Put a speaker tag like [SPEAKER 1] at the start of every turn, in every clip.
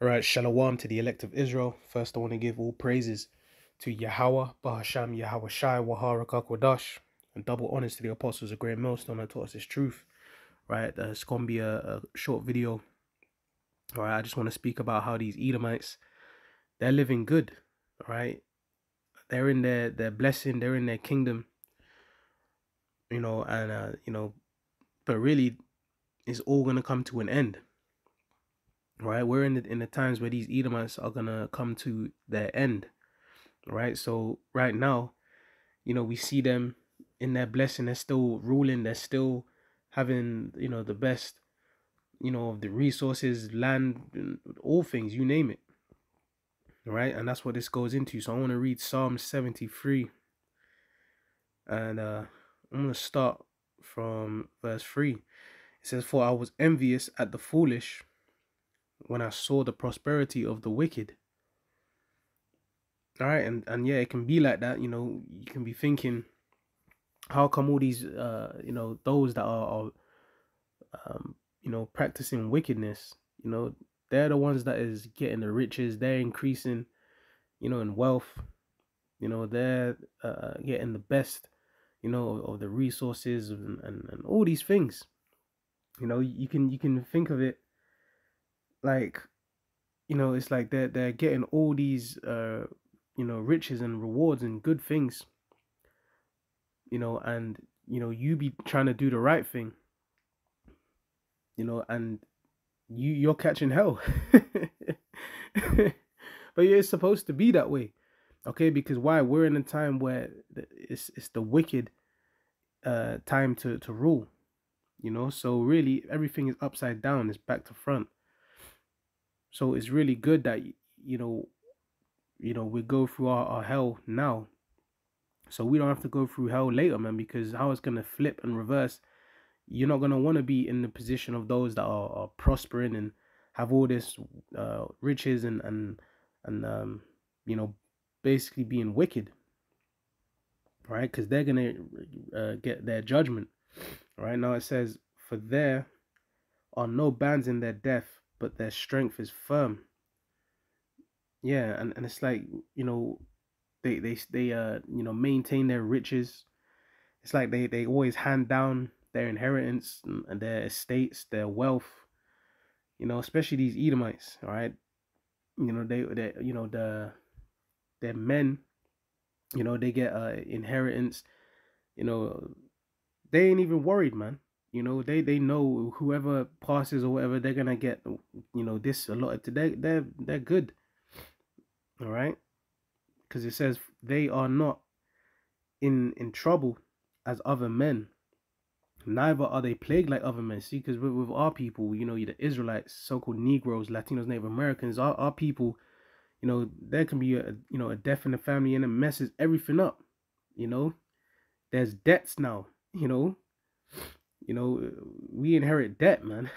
[SPEAKER 1] All right, shalom to the elect of Israel. First, I want to give all praises to Yahweh, Bahasham, Yahweh Shai, Waharakak Wadash, and double honors to the apostles of Great Millstone that taught us this truth. Right, it's going to be a short video. All right, I just want to speak about how these Edomites, they're living good. All right, they're in their blessing, they're in their kingdom, but really, it's all going to come to an end. Right, we're in the times where these Edomites are going to come to their end. Right, so right now, we see them in their blessing. They're still ruling. They're still having, the best, of the resources, land, all things, you name it. All right. And that's what this goes into. So I want to read Psalm 73. And I'm going to start from verse 3. It says, "For I was envious at the foolish when I saw the prosperity of the wicked." All right. And yeah, it can be like that. You can be thinking, how come all these, those that are practicing wickedness, they're the ones that is getting the riches. They're increasing, in wealth. They're getting the best, of the resources and all these things. You can think of it like, it's like they're getting all these, riches and rewards and good things, and, you be trying to do the right thing, and you're catching hell. But yeah, it's supposed to be that way, okay? Because why? We're in a time where it's the wicked time to rule, so really everything is upside down, it's back to front. So it's really good that we go through our hell now, so we don't have to go through hell later, man, because how it's gonna flip and reverse. You're not gonna want to be in the position of those that are prospering and have all this riches and basically being wicked, right? Because they're gonna get their judgment. Right now it says, "For there are no bands in their death, but their strength is firm." Yeah, and it's like, they maintain their riches. It's like they always hand down their inheritance and their estates, their wealth. Especially these Edomites. All right, their men. They get inheritance. They ain't even worried, man. They know whoever passes or whatever, they're gonna get this allotted to. They're good. All right, because it says they are not in trouble as other men, neither are they plagued like other men. See, because with our people, the Israelites, so-called Negroes, Latinos, Native Americans, our people, there can be a death in the family and it messes everything up. There's debts now. We inherit debt, man.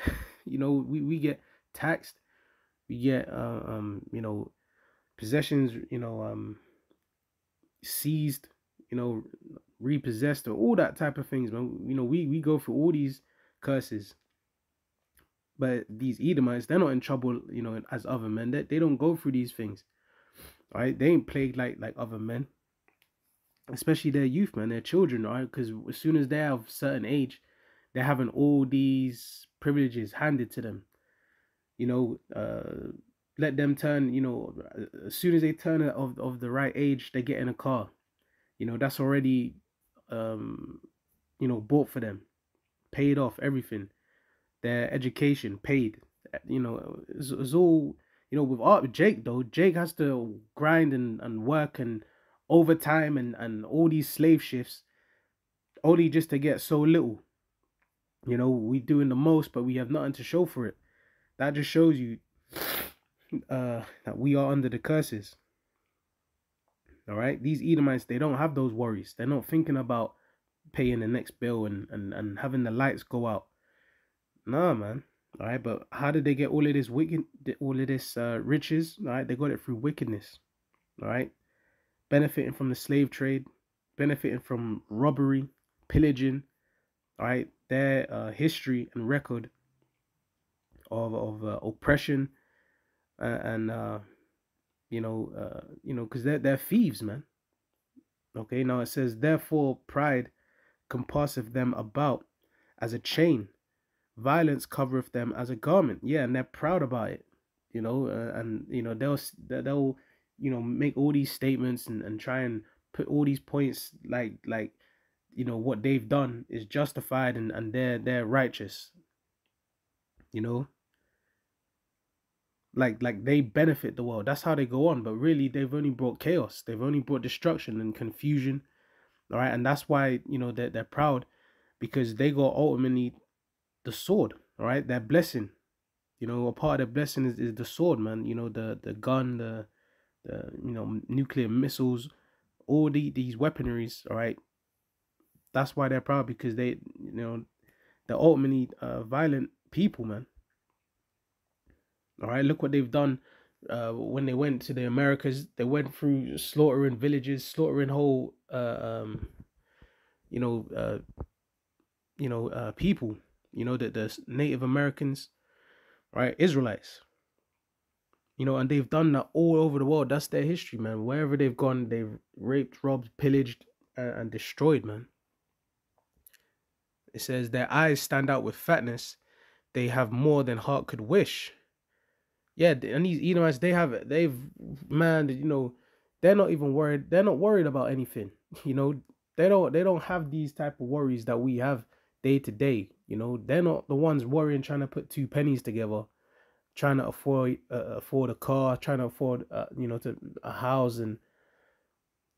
[SPEAKER 1] We get taxed. We get possessions, seized, repossessed, or all that type of things, man. We go through all these curses. But these Edomites, they're not in trouble, as other men. They don't go through these things. All right, they ain't plagued like other men. Especially their youth, man, their children, right? Because as soon as they have a certain age, they're having all these privileges handed to them. Let them turn, as soon as they turn of the right age, they get in a car. That's already, bought for them, paid off, everything. Their education paid. It's all, with Art Jake though. Jake has to grind and work and overtime and all these slave shifts, only just to get so little. We doing the most, but we have nothing to show for it. That just shows you that we are under the curses. All right, these Edomites, they don't have those worries. They're not thinking about paying the next bill and having the lights go out. Nah, man. All right, but how did they get all of this riches? All right, they got it through wickedness. All right, benefiting from the slave trade, benefiting from robbery, pillaging. All right, their history and record of oppression And because they're thieves, man. Okay, now it says, therefore pride compasseth them about as a chain, violence covereth them as a garment. Yeah, and they're proud about it, and they'll make all these statements and try and put all these points like what they've done is justified, and they're righteous, you know like they benefit the world. That's how they go on, but really they've only brought chaos, they've only brought destruction and confusion. All right, and that's why they're proud, because they got ultimately the sword. All right, their blessing, a part of their blessing is the sword, man. The gun, the nuclear missiles, all these weaponaries. All right, that's why they're proud, because they're ultimately violent people, man. All right, look what they've done. When they went to the Americas, they went through slaughtering villages, slaughtering whole you know uh people, the Native Americans, right, Israelites, and they've done that all over the world. That's their history, man. Wherever they've gone, they've raped, robbed, pillaged, and destroyed, man. It says their eyes stand out with fatness, they have more than heart could wish. Yeah, and these Edomites, man, they're not even worried. They're not worried about anything. You know, they don't have these type of worries that we have day to day. They're not the ones worrying, trying to put two pennies together, trying to afford a car, trying to afford to a house, and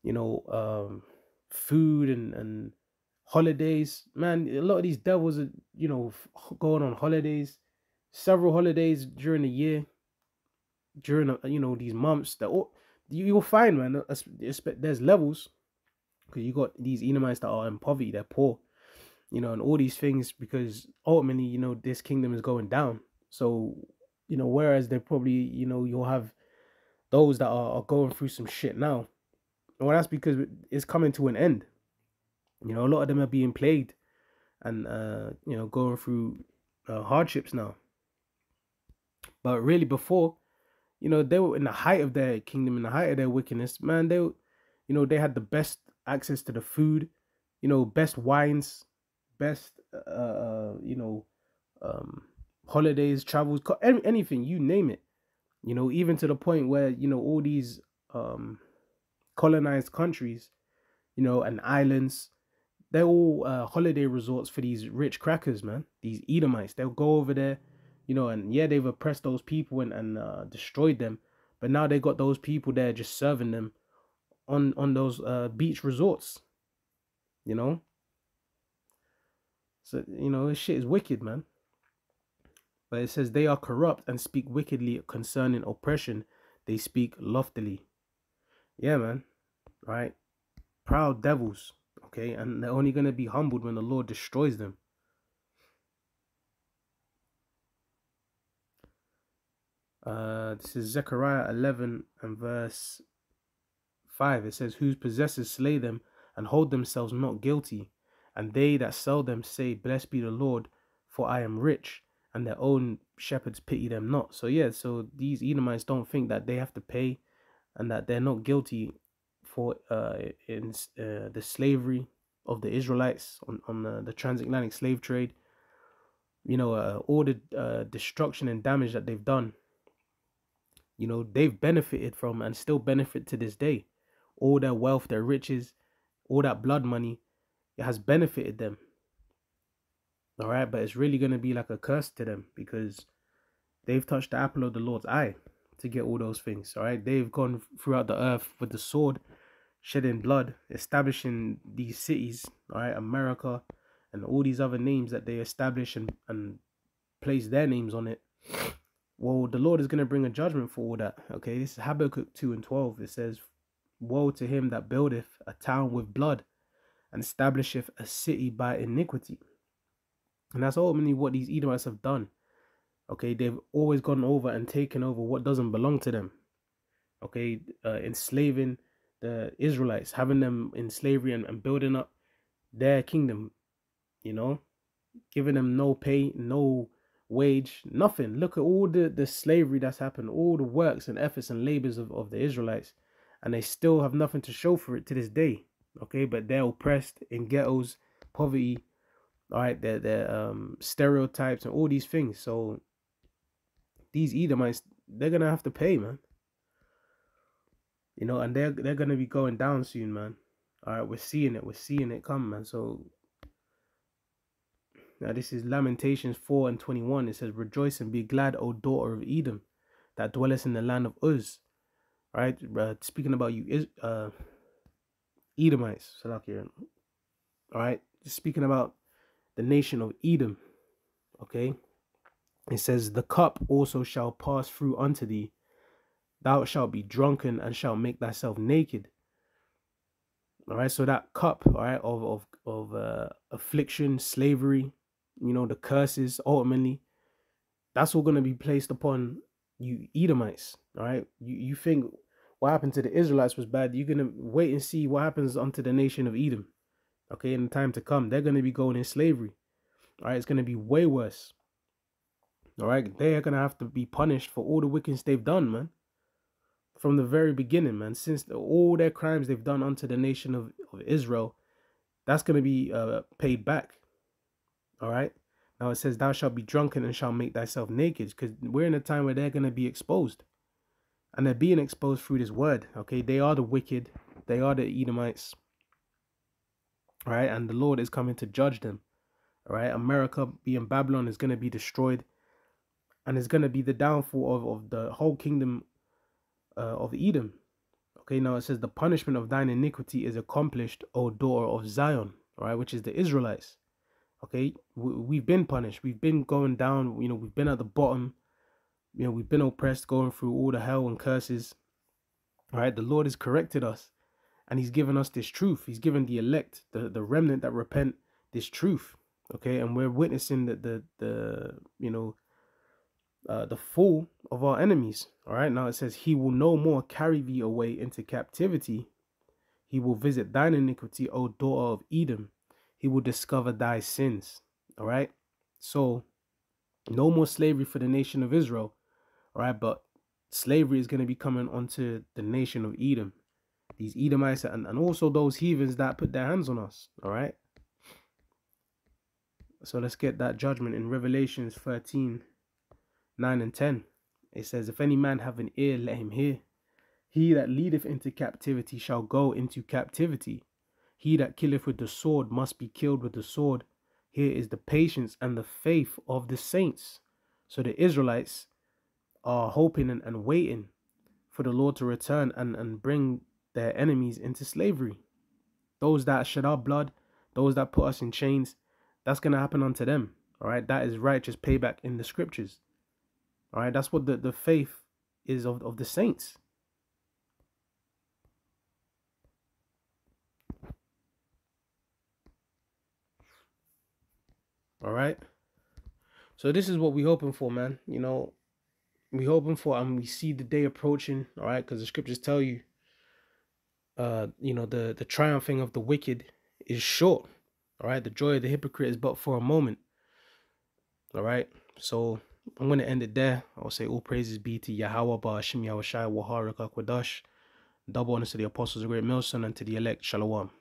[SPEAKER 1] you know food and holidays. Man, a lot of these devils are going on holidays, several holidays during the year, during these months. That all you'll find, man. There's levels, because you got these Edomites that are in poverty, they're poor, and all these things, because ultimately this kingdom is going down. So whereas they probably you'll have those that are going through some shit now. Well, that's because it's coming to an end. A lot of them are being plagued, and going through hardships now. But really, before, they were in the height of their kingdom, in the height of their wickedness, man. They had the best access to the food, best wines, best holidays, travels, anything, you name it. Even to the point where all these colonized countries, and islands, they're all holiday resorts for these rich crackers, man. These Edomites, they'll go over there, and yeah, they've oppressed those people and destroyed them, but now they got those people there just serving them on those beach resorts, you know. So this shit is wicked, man. But it says they are corrupt and speak wickedly concerning oppression. They speak loftily. Yeah, man. Right? Proud devils. Okay, and they're only gonna be humbled when the Lord destroys them. This is Zechariah 11 and verse 5. It says, whose possessors slay them and hold themselves not guilty, and they that sell them say, blessed be the Lord, for I am rich, and their own shepherds pity them not. So yeah, so these Edomites don't think that they have to pay, and that they're not guilty for the slavery of the Israelites on the transatlantic slave trade. All the destruction and damage that they've done, they've benefited from and still benefit to this day. All their wealth, their riches, all that blood money, it has benefited them. All right, but it's really going to be like a curse to them, because they've touched the apple of the Lord's eye to get all those things. All right, they've gone throughout the earth with the sword, shedding blood, establishing these cities, all right, America, and all these other names that they establish and place their names on it. Well, the Lord is going to bring a judgment for all that. Okay, this is Habakkuk 2 and 12. It says, woe to him that buildeth a town with blood, and establisheth a city by iniquity. And that's ultimately what these Edomites have done. Okay, they've always gone over and taken over what doesn't belong to them. Okay, enslaving the Israelites, having them in slavery, and building up their kingdom, giving them no pay, no wage, nothing. Look at all the slavery that's happened, all the works and efforts and labors of the Israelites, and they still have nothing to show for it to this day. Okay, but they're oppressed in ghettos, poverty, all right, they're stereotypes and all these things. So these Edomites, they're gonna have to pay, man. You know, and they're gonna be going down soon, man. All right, we're seeing it come, man. So now this is Lamentations 4:21. It says, "Rejoice and be glad, O daughter of Edom, that dwellest in the land of Uz." All right, speaking about you, Edomites. All right, just speaking about the nation of Edom. Okay, it says, "The cup also shall pass through unto thee. Thou shalt be drunken and shalt make thyself naked." All right, so that cup, all right, of affliction, slavery, you know, the curses, ultimately, that's all gonna be placed upon you Edomites. All right, you think what happened to the Israelites was bad? You're gonna wait and see what happens unto the nation of Edom. Okay, in the time to come, they're gonna be going in slavery. All right, it's gonna be way worse. All right, they're gonna have to be punished for all the wickedness they've done, man. From the very beginning, man, since all their crimes they've done unto the nation of Israel, that's going to be paid back. All right. Now it says, "Thou shalt be drunken and shalt make thyself naked," because we're in a time where they're going to be exposed. And they're being exposed through this word. Okay. They are the wicked. They are the Edomites. All right. And the Lord is coming to judge them. All right. America, being Babylon, is going to be destroyed. And it's going to be the downfall of the whole kingdom of Edom. Okay, now it says, "The punishment of thine iniquity is accomplished, O daughter of Zion," all right, which is the Israelites. Okay, we've been punished. We've been going down. You know, we've been at the bottom. You know, we've been oppressed, going through all the hell and curses. All right, the Lord has corrected us, and He's given us this truth. He's given the elect, the remnant that repent, this truth. Okay, and we're witnessing the you know, the fall of our enemies. All right, now it says, "He will no more carry thee away into captivity. He will visit thine iniquity, O daughter of Edom. He will discover thy sins." All right, so no more slavery for the nation of Israel. All right, but slavery is going to be coming onto the nation of Edom, these Edomites, and also those heathens that put their hands on us. All right, so let's get that judgment in Revelations 13:9 and 10. It says, "If any man have an ear, let him hear. He that leadeth into captivity shall go into captivity. He that killeth with the sword must be killed with the sword. Here is the patience and the faith of the saints." So the Israelites are hoping and waiting for the Lord to return and bring their enemies into slavery. Those that shed our blood, those that put us in chains, that's going to happen unto them. All right, that is righteous payback in the scriptures. All right, that's what the faith is of the saints. All right, so this is what we're hoping for, man. You know, we hoping for, and we see the day approaching. All right, because the scriptures tell you, you know, the triumphing of the wicked is short. All right, the joy of the hypocrite is but for a moment. All right, so I'm going to end it there. I'll say all praises be to Yahweh, Ba'ashim Yahushai, Waharak Akwadash. Double honors to the apostles of Great Millstone and to the elect. Shalom.